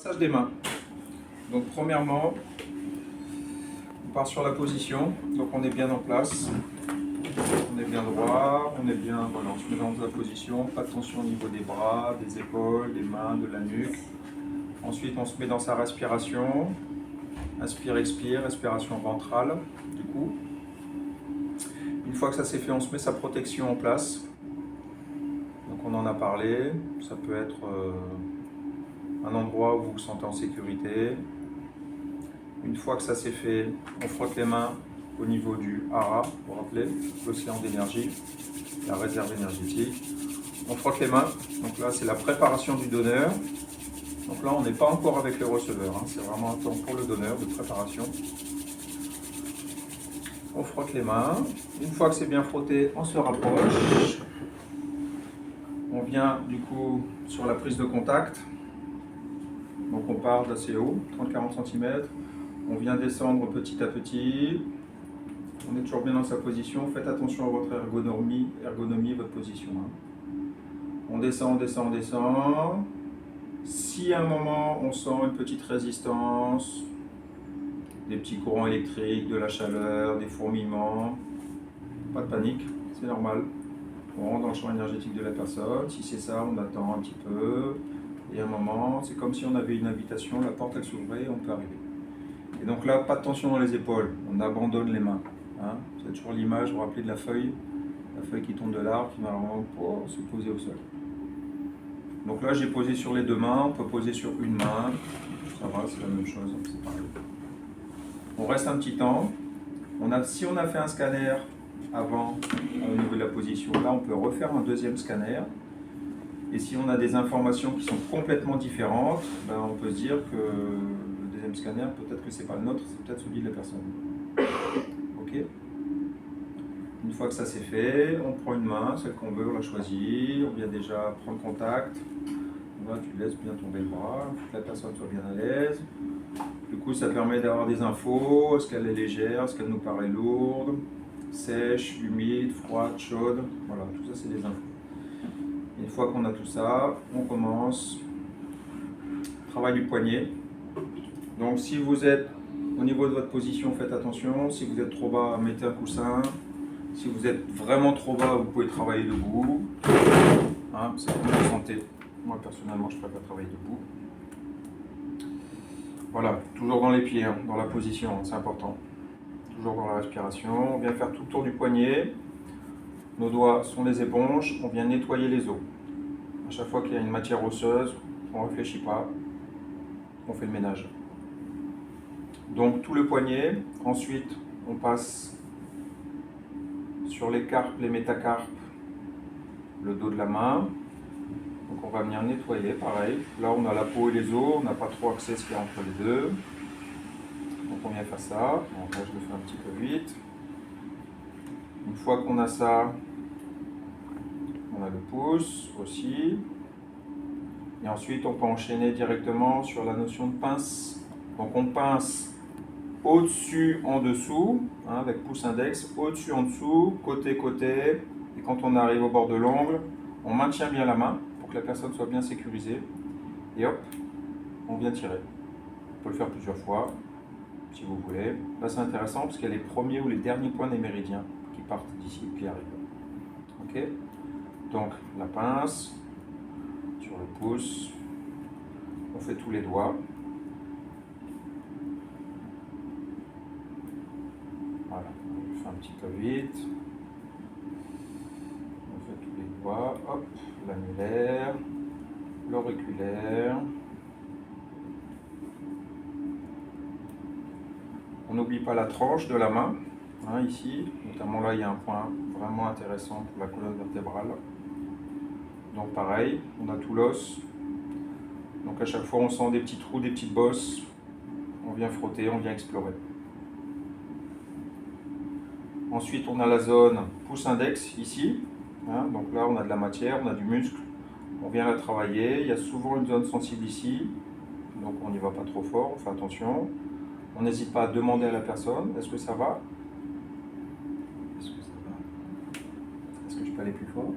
Massage des mains. Donc premièrement, on part sur la position. Donc on est bien en place. On est bien droit, on est bien, voilà, on se met dans la position, pas de tension au niveau des bras, des épaules, des mains, de la nuque. Ensuite on se met dans sa respiration. Inspire, expire, respiration ventrale du coup. Une fois que ça c'est fait, on se met sa protection en place. Donc on en a parlé, ça peut être un endroit où vous vous sentez en sécurité. Une fois que ça c'est fait, on frotte les mains au niveau du hara, vous vous rappelez, l'océan d'énergie, la réserve énergétique. On frotte les mains, donc là c'est la préparation du donneur. Donc là on n'est pas encore avec le receveur, hein. C'est vraiment un temps pour le donneur de préparation. On frotte les mains, une fois que c'est bien frotté, on se rapproche. On vient du coup sur la prise de contact. Donc on part d'assez haut, 30-40 cm. On vient descendre petit à petit. On est toujours bien dans sa position. Faites attention à votre ergonomie votre position. On descend, on descend, on descend. Si à un moment on sent une petite résistance, des petits courants électriques, de la chaleur, des fourmillements, pas de panique, c'est normal. On rentre dans le champ énergétique de la personne. Si c'est ça, on attend un petit peu. Et à un moment, c'est comme si on avait une invitation, la porte elle s'ouvrait et on peut arriver. Et donc là, pas de tension dans les épaules, on abandonne les mains. Hein. C'est toujours l'image, vous vous rappelez de la feuille qui tombe de l'arbre, qui va vraiment se poser au sol. Donc là, j'ai posé sur les deux mains, on peut poser sur une main, ça va, c'est la même chose, c'est pareil. On reste un petit temps. Si on a fait un scanner avant, au niveau de la position, là, on peut refaire un deuxième scanner. Et si on a des informations qui sont complètement différentes, ben on peut se dire que le deuxième scanner, peut-être que c'est pas le nôtre, c'est peut-être celui de la personne. Ok. Une fois que ça c'est fait, on prend une main, celle qu'on veut, on la choisit, on vient déjà prendre contact. Là, tu laisses bien tomber le bras, il faut que la personne soit bien à l'aise. Du coup, ça permet d'avoir des infos, est-ce qu'elle est légère, est-ce qu'elle nous paraît lourde, sèche, humide, froide, chaude. Voilà, tout ça c'est des infos. Une fois qu'on a tout ça, on commence. Travail du poignet. Donc si vous êtes au niveau de votre position, faites attention. Si vous êtes trop bas, mettez un coussin. Si vous êtes vraiment trop bas, vous pouvez travailler debout. Hein, c'est comme vous sentez. Moi personnellement, je préfère travailler debout. Voilà, toujours dans les pieds, hein, dans la position, hein, c'est important. Toujours dans la respiration. On vient faire tout le tour du poignet. Nos doigts sont les éponges. On vient nettoyer les os. À chaque fois qu'il y a une matière osseuse, on ne réfléchit pas. On fait le ménage. Donc tout le poignet. Ensuite, on passe sur les carpes, les métacarpes, le dos de la main. Donc on va venir nettoyer, pareil. Là, on a la peau et les os. On n'a pas trop accès à ce qu'il y a entre les deux. Donc on vient faire ça. Donc là, je le fais un petit peu vite. Une fois qu'on a ça, on a le pouce aussi. Et ensuite, on peut enchaîner directement sur la notion de pince. Donc on pince au-dessus, en dessous, hein, avec pouce index, au-dessus, en dessous, côté, côté. Et quand on arrive au bord de l'ongle, on maintient bien la main pour que la personne soit bien sécurisée. Et hop, on vient tirer. On peut le faire plusieurs fois, si vous voulez. Là, c'est intéressant parce qu'il y a les premiers ou les derniers points des méridiens qui partent d'ici, qui arrivent. Ok. Donc, la pince, sur le pouce, on fait tous les doigts. Voilà, on fait un petit peu vite. On fait tous les doigts. Hop, l'annulaire, l'auriculaire. On n'oublie pas la tranche de la main, hein, ici. Notamment là, il y a un point vraiment intéressant pour la colonne vertébrale. Donc pareil, on a tout l'os. Donc à chaque fois, on sent des petits trous, des petites bosses. On vient frotter, on vient explorer. Ensuite, on a la zone pouce-index ici. Hein, donc là, on a de la matière, on a du muscle. On vient la travailler. Il y a souvent une zone sensible ici. Donc on n'y va pas trop fort, on fait attention. On n'hésite pas à demander à la personne, est-ce que ça va? Est-ce que ça va? Est-ce que je peux aller plus fort?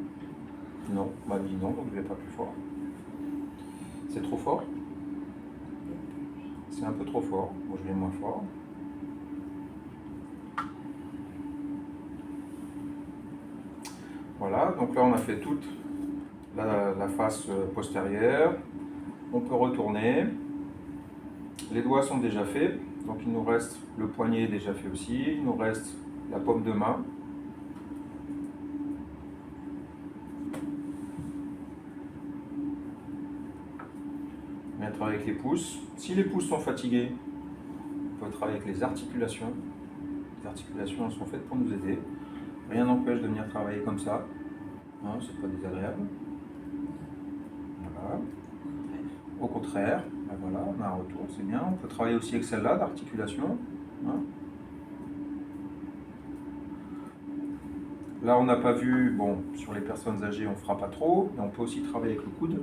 Non, on m'a dit non, donc je ne vais pas plus fort. C'est trop fort? c'est un peu trop fort. Bon, je vais moins fort. Voilà, donc là on a fait toute la face postérieure. On peut retourner. Les doigts sont déjà faits, donc il nous reste le poignet déjà fait aussi, il nous reste la paume de main. On vient travailler avec les pouces. Si les pouces sont fatigués, on peut travailler avec les articulations. Les articulations elles sont faites pour nous aider. Rien n'empêche de venir travailler comme ça. Hein, c'est pas désagréable. Voilà. Au contraire, ben voilà, on a un retour, c'est bien. On peut travailler aussi avec celle-là d'articulation. Hein. Là, on n'a pas vu, bon, sur les personnes âgées, on ne fera pas trop, mais on peut aussi travailler avec le coude.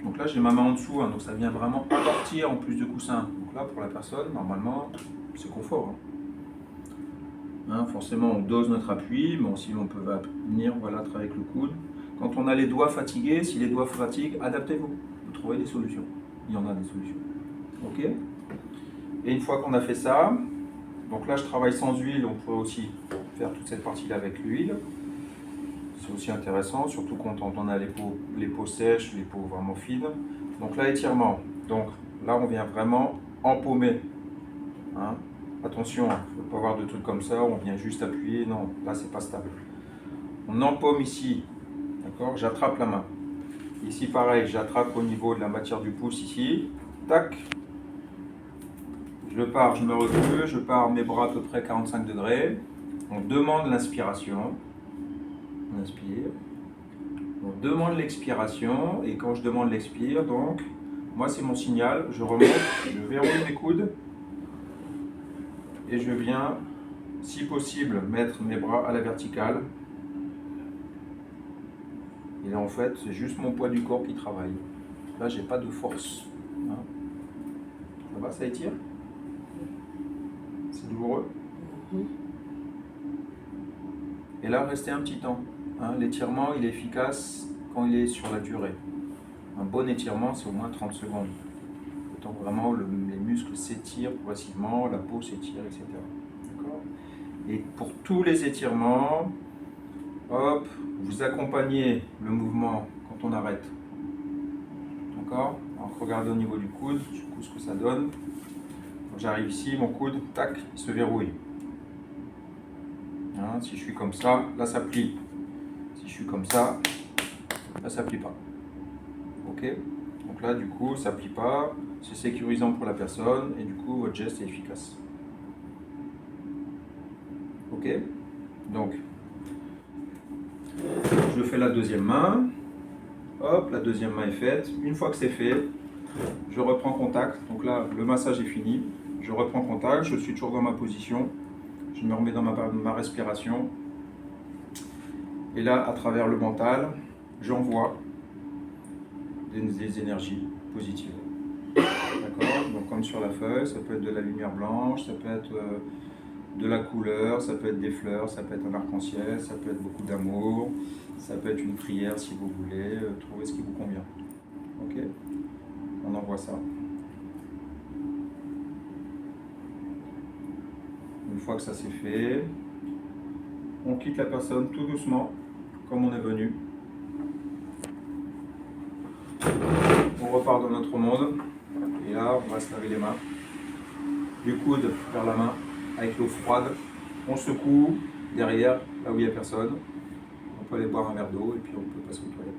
Donc là, j'ai ma main en dessous, hein, donc ça vient vraiment amortir en plus de coussin. Donc là, pour la personne, normalement, c'est confort. Hein, forcément, on dose notre appui, mais aussi on peut venir voilà, travailler avec le coude. Quand on a les doigts fatigués, si les doigts fatiguent, adaptez-vous. Vous trouvez des solutions. Il y en a des solutions. Ok. Et une fois qu'on a fait ça, donc là je travaille sans huile, on pourrait aussi faire toute cette partie-là avec l'huile. C'est aussi intéressant, surtout quand on a les peaux sèches, les peaux vraiment fines. Donc là, étirement. Donc là, on vient vraiment empaumer. Hein. Attention, il ne faut pas avoir de trucs comme ça, on vient juste appuyer. Non, là, c'est pas stable. On empaume ici. D'accord. J'attrape la main. Ici, pareil, j'attrape au niveau de la matière du pouce, ici. Tac. Je pars, je me recule, je pars mes bras à peu près 45 degrés. On demande l'inspiration. On inspire. On demande l'expiration. Et quand je demande l'expire, donc, moi c'est mon signal. Je remonte, je verrouille mes coudes. Et je viens, si possible, mettre mes bras à la verticale. Et là, en fait, c'est juste mon poids du corps qui travaille. Là, j'ai pas de force. Hein. Ça va, ça étire? C'est douloureux. Et là, restez un petit temps. Hein. L'étirement, il est efficace quand il est sur la durée. Un bon étirement, c'est au moins 30 secondes. Le temps vraiment les muscles s'étirent progressivement, la peau s'étire, etc. D'accord. Et pour tous les étirements, hop, vous accompagnez le mouvement quand on arrête. D'accord. Donc regardez au niveau du coude, du coup ce que ça donne. J'arrive ici, mon coude, tac, il se verrouille. Hein, si je suis comme ça, là ça plie. Si je suis comme ça, là ça plie pas. Ok. Donc là du coup ça plie pas, c'est sécurisant pour la personne et du coup votre geste est efficace. Ok. Donc je fais la deuxième main. Hop, la deuxième main est faite. Une fois que c'est fait, je reprends contact. Donc là, le massage est fini. Je reprends contact, je suis toujours dans ma position. Je me remets dans ma respiration. Et là, à travers le mental, j'envoie des énergies positives. D'accord. Donc comme sur la feuille, ça peut être de la lumière blanche, ça peut être de la couleur, ça peut être des fleurs, ça peut être un arc-en-ciel, ça peut être beaucoup d'amour, ça peut être une prière si vous voulez, trouvez ce qui vous convient. Ok. On envoie ça. Une fois que ça c'est fait, on quitte la personne tout doucement, comme on est venu. On repart dans notre monde. Et là, on va se laver les mains. Du coude vers la main, avec l'eau froide. On secoue derrière, là où il n'y a personne. On peut aller boire un verre d'eau et puis on peut passer aux toilettes.